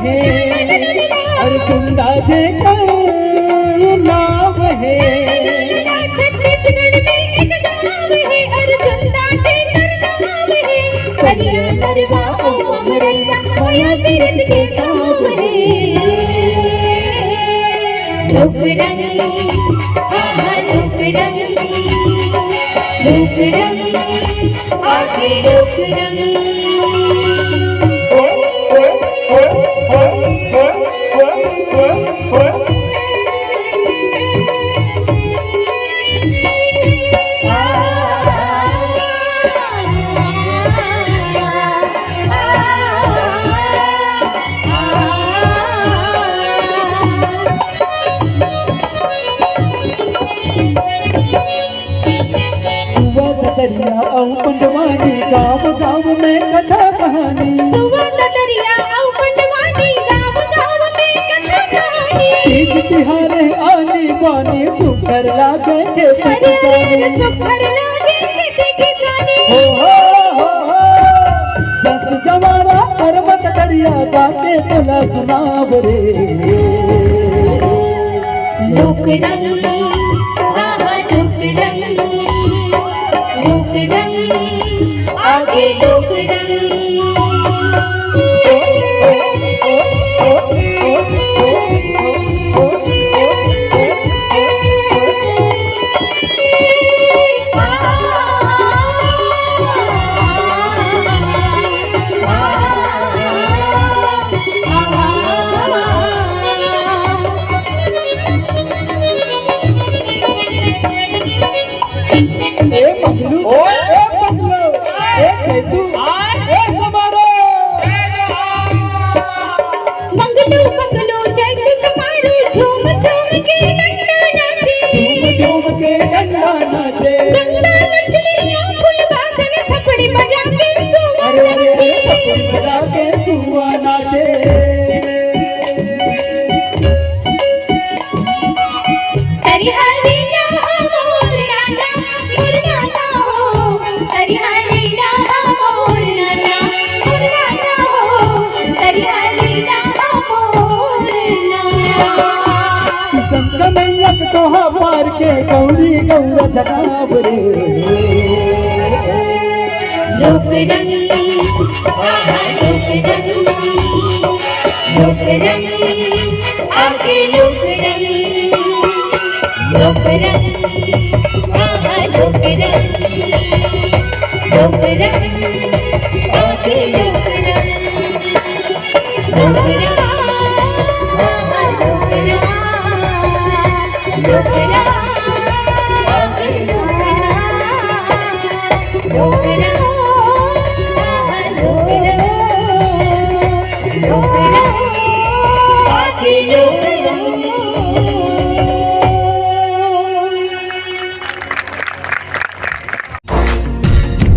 है अर्जुन दाजे का नाम है। छत्तीसगढ़ में एक गाँव है अर्जुन दाजे का नाम है। करिया नरवा ओ अमरैया होया बिरद के चाव है। लोक रंग आहा लोक रंग आगे लोक रंग। दरिया औ पंडवानी गाँव गाँव में कथा कहानी। सुबह दरिया औ पंडवानी गाँव गाँव में कथा कहानी। तीज तिहारे आनी बानी सुखर लागे खेती किसानी। सुखर लागे खेती किसानी। हो दस जवारा पर्वत दरिया गाते तुला सुनाव रे। लोक रंग आहा लोक रंग आगे लोक रंग। मंगलू मंगलू जय समारू झूम झूम के डंडा नाचे। झूम झूम के डंडा नाचे। गंगा मछलियां फूल बासन थपड़ी बजा के सुआ नाचे। थपड़ी बजा के सुआ नाचे। हरि राम मोर नाना मोर नाना हो। हरि राम मोर नाना मोर नाना हो। हरि राम मोर नाना। संकमयक तोहा पार के गौरी गौर सदाब रे। लोक रंग आहा लोक रंग आगे लोक रंग। लोक रंग आहा लोक रंग आगे लोक रंग। लोक रंग आहा लोक रंग आगे लोक रंग। लोक रंग